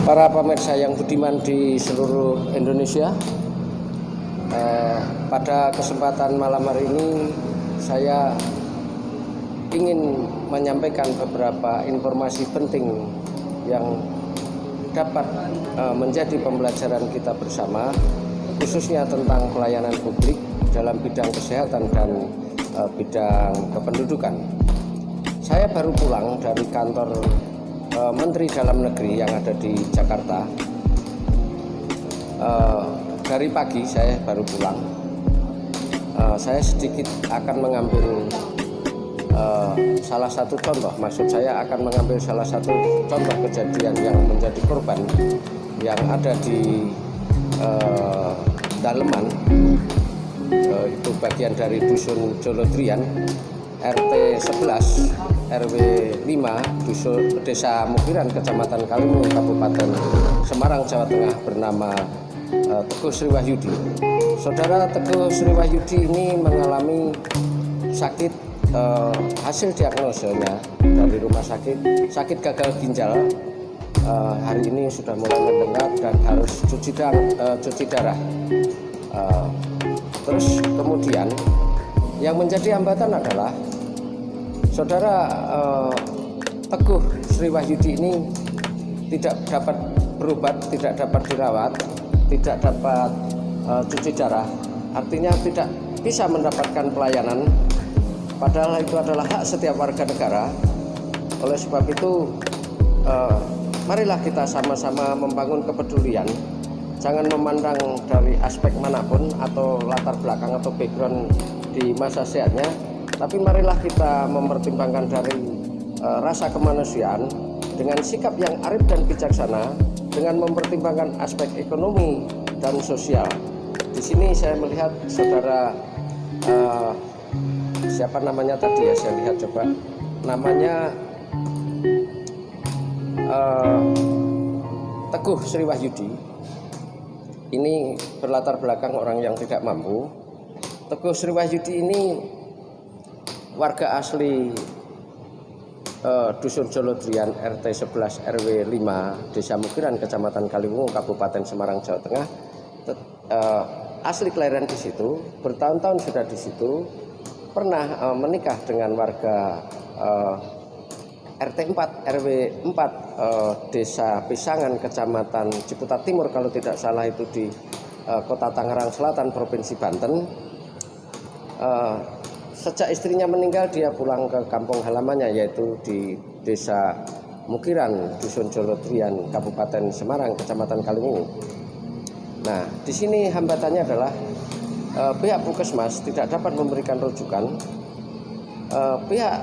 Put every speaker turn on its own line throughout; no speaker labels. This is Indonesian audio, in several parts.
Para pemirsa yang budiman di seluruh Indonesia, pada kesempatan malam hari ini saya ingin menyampaikan beberapa informasi penting yang dapat menjadi pembelajaran kita bersama, khususnya tentang pelayanan publik dalam bidang kesehatan dan bidang kependudukan. Saya baru pulang dari kantor Menteri Dalam Negeri yang ada di Jakarta. Dari pagi saya baru pulang. Saya sedikit akan mengambil salah satu contoh, maksud saya akan mengambil salah satu contoh kejadian yang menjadi korban yang ada di Daleman, itu bagian dari Dusun Jolodrian, RT 11 RW 5 Desa Mukiran, Kecamatan Kaliwungu, Kabupaten Semarang, Jawa Tengah, bernama Teguh Sri Wahyudi. Saudara Teguh Sri Wahyudi ini mengalami sakit, hasil diagnosanya dari rumah sakit gagal ginjal. Hari ini sudah mulai mendengar dan harus cuci darah. Terus kemudian yang menjadi hambatan adalah saudara Teguh Sri Wahyudi ini tidak dapat berobat, tidak dapat dirawat, tidak dapat cuci darah, artinya tidak bisa mendapatkan pelayanan, padahal itu adalah hak setiap warga negara. Oleh sebab itu, marilah kita sama-sama membangun kepedulian, jangan memandang dari aspek manapun atau latar belakang atau background di masa sehatnya, tapi marilah kita mempertimbangkan dari rasa kemanusiaan dengan sikap yang arif dan bijaksana, dengan mempertimbangkan aspek ekonomi dan sosial. Di sini saya melihat saudara siapa namanya tadi ya, saya lihat coba namanya Teguh Sri Wahyudi. Ini berlatar belakang orang yang tidak mampu. Teguh Sri Wahyudi ini warga asli Dusun Jolodrian RT 11 RW 5 Desa Mukiran, Kecamatan Kaliwungu, Kabupaten Semarang, Jawa Tengah. Asli kelahiran di situ, bertahun-tahun sudah di situ, pernah menikah dengan warga RT 4 RW 4 Desa Pisangan, Kecamatan Ciputat Timur, kalau tidak salah itu di Kota Tangerang Selatan, Provinsi Banten. Sejak istrinya meninggal, dia pulang ke kampung halamannya, yaitu di Desa Mukiran, Dusun Jolodrian, Kabupaten Semarang, Kecamatan Kaliwungu. Nah, di sini hambatannya adalah pihak Puskesmas tidak dapat memberikan rujukan. Pihak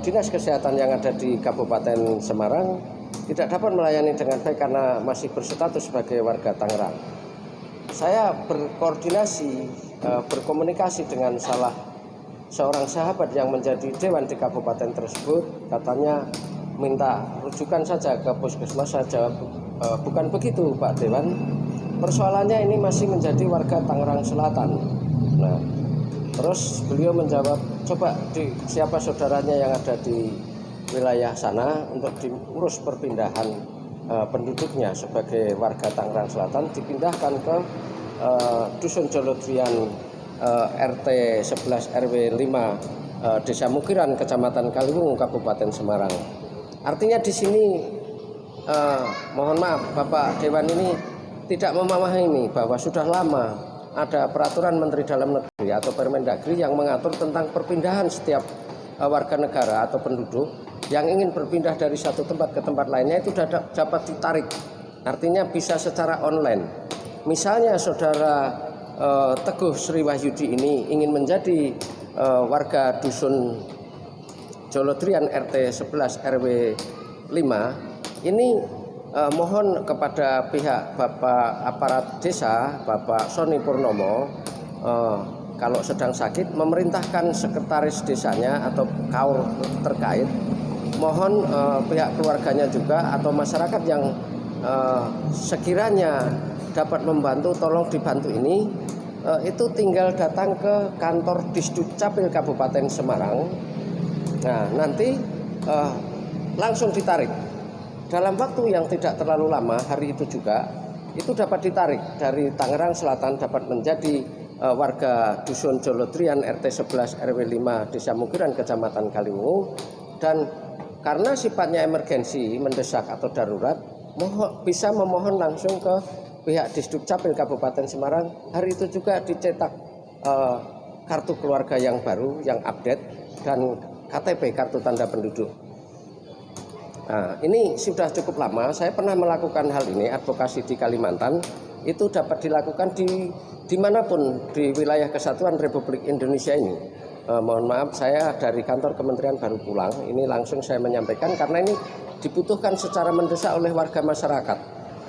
Dinas Kesehatan yang ada di Kabupaten Semarang tidak dapat melayani dengan baik karena masih berstatus sebagai warga Tangerang. Saya berkomunikasi dengan seorang sahabat yang menjadi dewan di kabupaten tersebut. Katanya minta rujukan saja ke puskesmas. Saya jawab, bukan begitu Pak Dewan, persoalannya ini masih menjadi warga Tangerang Selatan. Nah, terus beliau menjawab, coba siapa saudaranya yang ada di wilayah sana untuk diurus perpindahan penduduknya sebagai warga Tangerang Selatan, dipindahkan ke Dusun Jolodrian RT 11 RW 5 Desa Mukiran, Kecamatan Kaliwungu, Kabupaten Semarang. Artinya di sini mohon maaf, Bapak Dewan ini tidak memahami bahwa sudah lama ada peraturan Menteri Dalam Negeri atau Permendagri yang mengatur tentang perpindahan setiap warga negara atau penduduk yang ingin berpindah dari satu tempat ke tempat lainnya itu dapat ditarik. Artinya bisa secara online. Misalnya saudara Teguh Sri Wahyudi ini ingin menjadi warga Dusun Jolodrian RT 11 RW 5, ini mohon kepada pihak Bapak aparat desa, Bapak Sony Purnomo, kalau sedang sakit memerintahkan sekretaris desanya atau kaur terkait, mohon pihak keluarganya juga atau masyarakat yang sekiranya dapat membantu, tolong dibantu ini. Itu tinggal datang ke kantor Disdukcapil Kabupaten Semarang. Nah, nanti langsung ditarik dalam waktu yang tidak terlalu lama, hari itu juga itu dapat ditarik dari Tangerang Selatan, dapat menjadi warga Dusun Jolodrian RT 11 RW 5 Desa Mugiran Kecamatan Kaliwungu. Dan karena sifatnya emergensi, mendesak atau darurat, bisa memohon langsung ke pihak Disdukcapil Kabupaten Semarang. Hari itu juga dicetak kartu keluarga yang baru, yang update, dan KTP, kartu tanda penduduk. Nah, ini sudah cukup lama. Saya pernah melakukan hal ini, advokasi di Kalimantan. Itu dapat dilakukan dimanapun di wilayah Kesatuan Republik Indonesia ini. Mohon maaf, saya dari kantor kementerian baru pulang. Ini langsung saya menyampaikan karena ini dibutuhkan secara mendesak oleh warga masyarakat.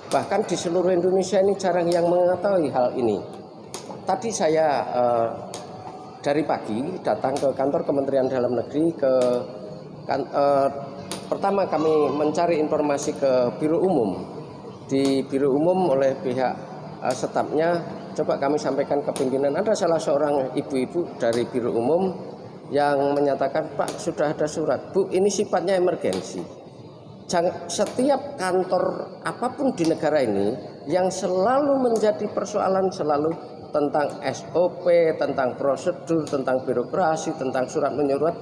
Bahkan di seluruh Indonesia ini jarang yang mengetahui hal ini. Tadi saya dari pagi datang ke kantor Kementerian Dalam Negeri. Pertama kami mencari informasi ke Biro Umum. Di Biro Umum oleh pihak stafnya, coba kami sampaikan ke pimpinan, ada salah seorang ibu-ibu dari Biro Umum yang menyatakan, Pak, sudah ada surat. Bu, ini sifatnya emergensi. Setiap kantor apapun di negara ini yang selalu menjadi persoalan selalu tentang SOP, tentang prosedur, tentang birokrasi, tentang surat menyurat,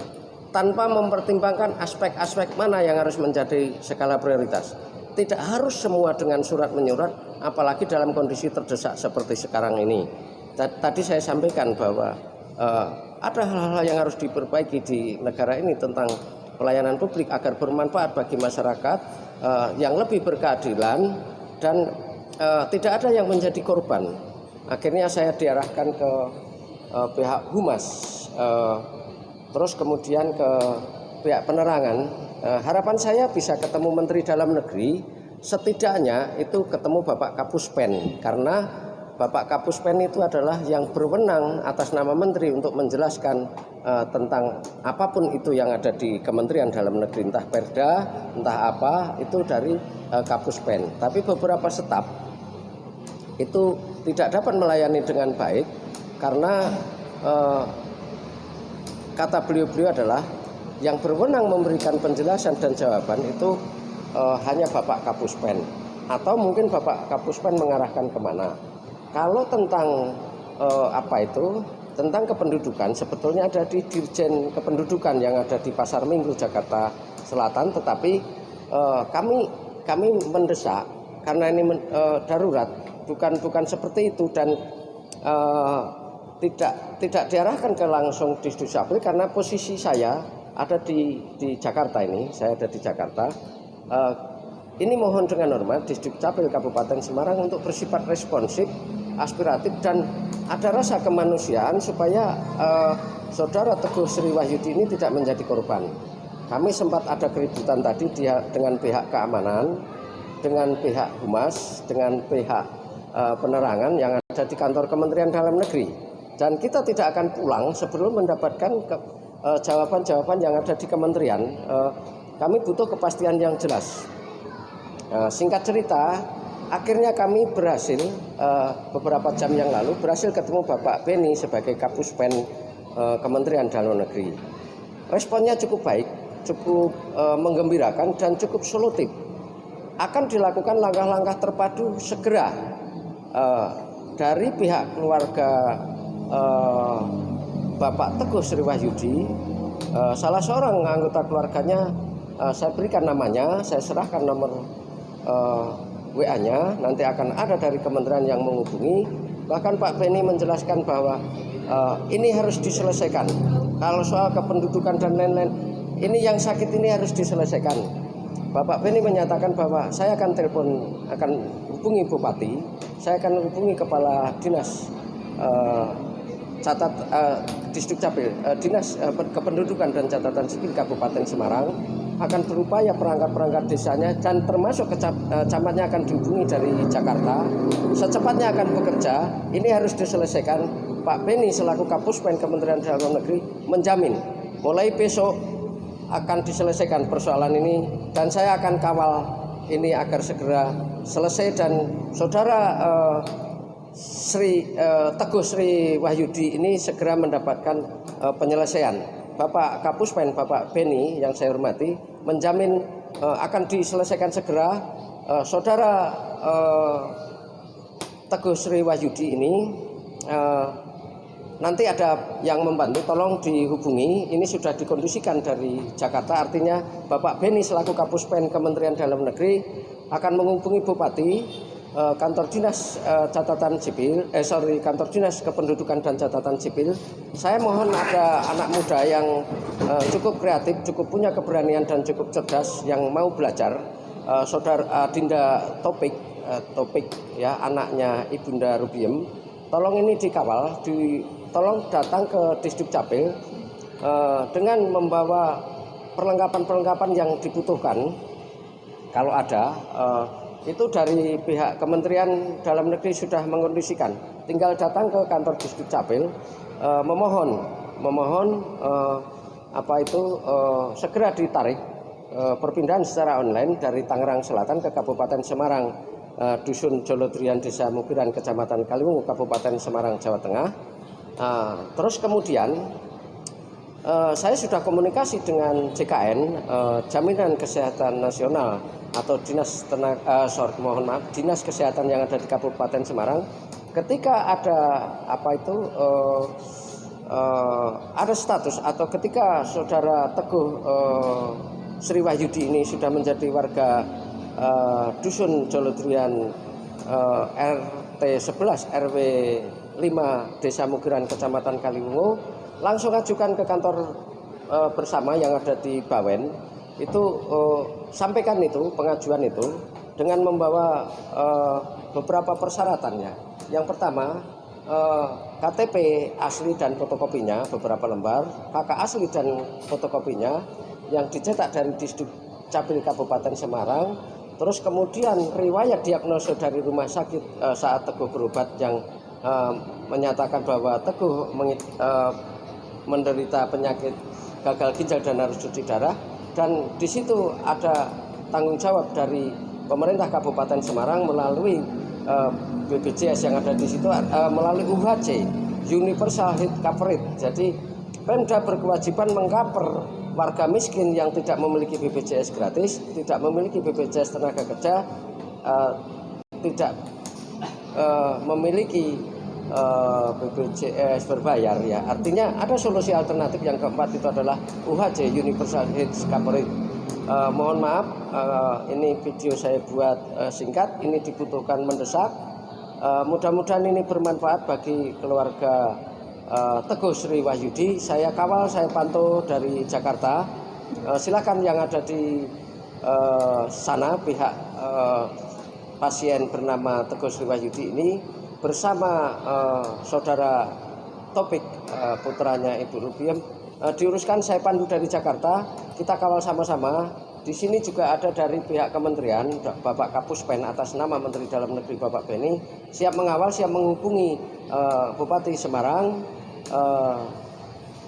tanpa mempertimbangkan aspek-aspek mana yang harus menjadi skala prioritas. Tidak harus semua dengan surat menyurat, apalagi dalam kondisi terdesak seperti sekarang ini. Tadi saya sampaikan bahwa ada hal-hal yang harus diperbaiki di negara ini tentang pelayanan publik agar bermanfaat bagi masyarakat, yang lebih berkeadilan, dan tidak ada yang menjadi korban. Akhirnya saya diarahkan ke pihak Humas, terus kemudian ke pihak penerangan. Harapan saya bisa ketemu Menteri Dalam Negeri, setidaknya itu ketemu Bapak Kapuspen, karena Bapak Kapuspen itu adalah yang berwenang atas nama Menteri untuk menjelaskan tentang apapun itu yang ada di Kementerian Dalam Negeri, entah Perda, entah apa, itu dari Kapuspen. Tapi beberapa staf itu tidak dapat melayani dengan baik karena kata beliau-beliau adalah yang berwenang memberikan penjelasan dan jawaban itu hanya Bapak Kapuspen, atau mungkin Bapak Kapuspen mengarahkan kemana. Kalau tentang tentang kependudukan, sebetulnya ada di Dirjen Kependudukan yang ada di Pasar Minggu, Jakarta Selatan. Tetapi kami mendesak karena ini darurat, bukan seperti itu, dan tidak diarahkan ke langsung Disdukcapil karena posisi saya ada di Jakarta ini. Saya ada di Jakarta. Ini mohon dengan hormat Disdukcapil Kabupaten Semarang untuk bersifat responsif, aspiratif, dan ada rasa kemanusiaan supaya Saudara Teguh Sri Wahyudi ini tidak menjadi korban. Kami sempat ada keributan tadi dengan pihak keamanan, dengan pihak Humas, dengan pihak penerangan yang ada di kantor Kementerian Dalam Negeri. Dan kita tidak akan pulang sebelum mendapatkan jawaban-jawaban yang ada di kementerian. Kami butuh kepastian yang jelas. Singkat cerita, akhirnya kami berhasil beberapa jam yang lalu berhasil ketemu Bapak Beni sebagai Kapuspen Kementerian Dalam Negeri. Responnya cukup baik, cukup menggembirakan, dan cukup solutif. Akan dilakukan langkah-langkah terpadu segera dari pihak keluarga Bapak Teguh Sri Wahyudi. Salah seorang anggota keluarganya saya berikan namanya, saya serahkan nomor WA-nya, nanti akan ada dari kementerian yang menghubungi. Bahkan Pak Beni menjelaskan bahwa ini harus diselesaikan. Kalau soal kependudukan dan lain-lain, ini yang sakit ini harus diselesaikan. Bapak Beni menyatakan bahwa saya akan hubungi Bupati, saya akan hubungi Kepala Dinas Disdukcapil, Dinas Kependudukan dan Catatan Sipil Kabupaten Semarang, akan berupaya perangkat-perangkat desanya dan termasuk camatnya akan dihubungi dari Jakarta, secepatnya akan bekerja. Ini harus diselesaikan. Pak Beni selaku Kapuspen Kementerian Dalam Negeri menjamin mulai besok akan diselesaikan persoalan ini, dan saya akan kawal ini agar segera selesai dan Saudara Teguh Sri Wahyudi ini segera mendapatkan penyelesaian. Bapak Kapuspen, Bapak Beni yang saya hormati, menjamin akan diselesaikan segera. Saudara Teguh Sri Wahyudi ini nanti ada yang membantu, tolong dihubungi. Ini sudah dikondisikan dari Jakarta, artinya Bapak Beni selaku Kapuspen Kementerian Dalam Negeri akan menghubungi Bupati, kantor dinas kantor dinas kependudukan dan catatan sipil. Saya mohon ada anak muda yang cukup kreatif, cukup punya keberanian dan cukup cerdas yang mau belajar. Saudara Dinda Topik ya, anaknya Ibunda Rubiem, tolong ini dikawal, tolong datang ke Disduk Capil dengan membawa perlengkapan-perlengkapan yang dibutuhkan. Kalau ada, itu dari pihak Kementerian Dalam Negeri sudah mengkondisikan. Tinggal datang ke kantor Disduk Capil, memohon segera ditarik perpindahan secara online dari Tangerang Selatan ke Kabupaten Semarang, Dusun Jolodrian, Desa Mukiran, Kecamatan Kaliwungu, Kabupaten Semarang, Jawa Tengah. Terus kemudian saya sudah komunikasi dengan JKN, Jaminan Kesehatan Nasional atau Dinas Dinas Kesehatan yang ada di Kabupaten Semarang. Ketika ada ada status atau ketika saudara Teguh Sri Wahyudi ini sudah menjadi warga Dusun Jolodrian RT 11 RW 5 Desa Mugiran Kecamatan Kaliwungu, langsung ajukan ke kantor bersama yang ada di Bawen. Itu sampaikan itu pengajuan itu dengan membawa beberapa persyaratannya. Yang pertama, KTP asli dan fotokopinya beberapa lembar, KK asli dan fotokopinya yang dicetak dari Disduk Capil Kabupaten Semarang. Terus kemudian riwayat diagnosa dari rumah sakit saat Teguh berobat yang menyatakan bahwa Teguh menderita penyakit gagal ginjal dan harus cuci darah. Dan di situ ada tanggung jawab dari pemerintah Kabupaten Semarang melalui BPJS yang ada di situ, melalui UHC Universal Health Coverage. Jadi Pemda berkewajiban mengcover warga miskin yang tidak memiliki BPJS gratis, tidak memiliki BPJS tenaga kerja, tidak memiliki BPJS berbayar ya. Artinya ada solusi alternatif. Yang keempat itu adalah UHC Universal Health Coverage. Mohon maaf, ini video saya buat singkat, ini dibutuhkan mendesak. Mudah-mudahan ini bermanfaat bagi keluarga Teguh Sri Wahyudi. Saya kawal, saya pantau dari Jakarta. Silakan yang ada di sana pihak pasien bernama Teguh Sri Wahyudi ini bersama saudara Topik, putranya Ibu Rubiem, diuruskan. Saya pandu dari Jakarta, kita kawal sama-sama. Di sini juga ada dari pihak kementerian, Bapak Kapuspen atas nama Menteri Dalam Negeri Bapak Beni, siap mengawal, siap menghubungi Bupati Semarang,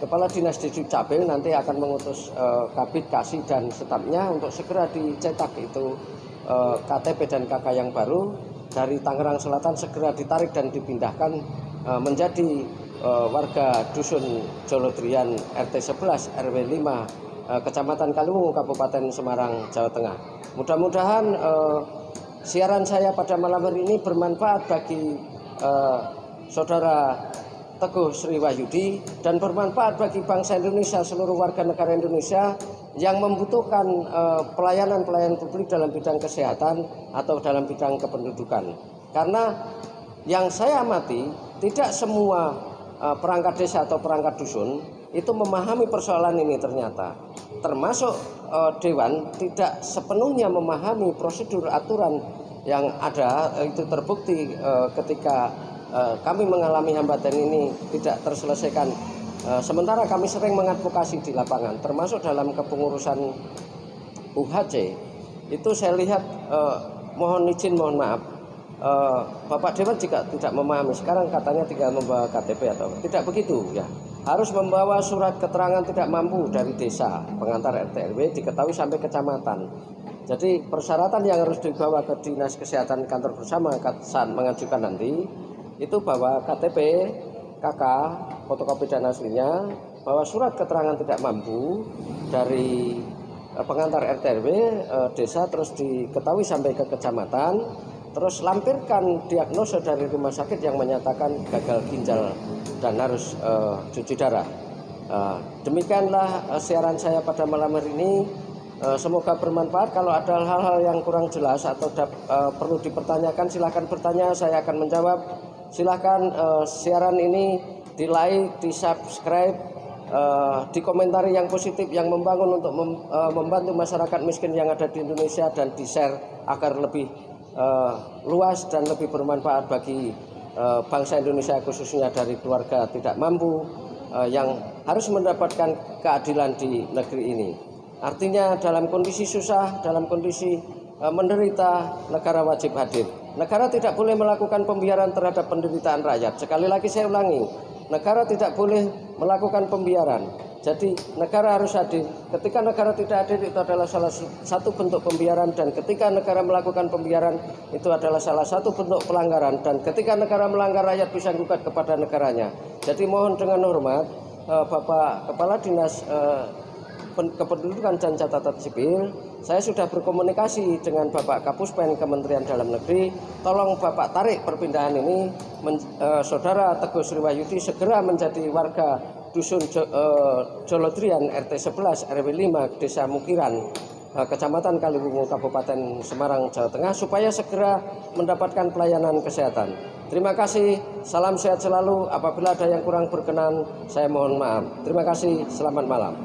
Kepala Dinas Disduk Capil nanti akan mengutus Kabid Kasih dan stafnya untuk segera dicetak itu KTP dan KK yang baru dari Tangerang Selatan, segera ditarik dan dipindahkan menjadi warga Dusun Jolodrian RT 11 RW 5 Kecamatan Kaliwungu, Kabupaten Semarang, Jawa Tengah. Mudah-mudahan siaran saya pada malam hari ini bermanfaat bagi saudara Teguh Sri Wahyudi dan bermanfaat bagi bangsa Indonesia, seluruh warga negara Indonesia yang membutuhkan pelayanan-pelayanan publik dalam bidang kesehatan atau dalam bidang kependudukan. Karena yang saya amati, tidak semua perangkat desa atau perangkat dusun itu memahami persoalan ini ternyata. Termasuk Dewan tidak sepenuhnya memahami prosedur aturan yang ada. Itu terbukti ketika kami mengalami hambatan ini tidak terselesaikan. Sementara kami sering mengadvokasi di lapangan, termasuk dalam kepengurusan UHC. Itu saya lihat, mohon izin, mohon maaf, Bapak Dewan juga tidak memahami. Sekarang katanya tinggal membawa KTP atau tidak begitu ya. Harus membawa surat keterangan tidak mampu dari desa, pengantar RT RW, diketahui sampai kecamatan. Jadi persyaratan yang harus dibawa ke Dinas Kesehatan kantor bersama saat mengajukan nanti itu bawa KTP, KK, fotokopi dan aslinya, bawa surat keterangan tidak mampu dari pengantar RT RW desa, terus diketahui sampai ke kecamatan, terus lampirkan diagnosa dari rumah sakit yang menyatakan gagal ginjal dan harus cuci darah. Demikianlah siaran saya pada malam hari ini. Semoga bermanfaat. Kalau ada hal-hal yang kurang jelas atau perlu dipertanyakan, silahkan bertanya, saya akan menjawab. Silahkan siaran ini di like, di subscribe, dikomentari yang positif, yang membangun untuk membantu masyarakat miskin yang ada di Indonesia, dan di share agar lebih luas dan lebih bermanfaat bagi bangsa Indonesia, khususnya dari keluarga tidak mampu yang harus mendapatkan keadilan di negeri ini. Artinya dalam kondisi susah, dalam kondisi menderita, negara wajib hadir. Negara tidak boleh melakukan pembiaran terhadap penderitaan rakyat. Sekali lagi saya ulangi, negara tidak boleh melakukan pembiaran. Jadi negara harus hadir. Ketika negara tidak hadir, itu adalah salah satu bentuk pembiaran, dan ketika negara melakukan pembiaran, itu adalah salah satu bentuk pelanggaran, dan ketika negara melanggar, rakyat bisa gugat kepada negaranya. Jadi mohon dengan hormat, Bapak Kepala Dinas Kependudukan dan Catatan Sipil, saya sudah berkomunikasi dengan Bapak Kapuspen Kementerian Dalam Negeri. Tolong Bapak tarik perpindahan ini. Saudara Teguh Sriwayudi segera menjadi warga Dusun Jolodrian RT 11 RW 5 Desa Mukiran, Kecamatan Kaliwungu, Kabupaten Semarang, Jawa Tengah, supaya segera mendapatkan pelayanan kesehatan. Terima kasih, salam sehat selalu. Apabila ada yang kurang berkenan, saya mohon maaf. Terima kasih, selamat malam.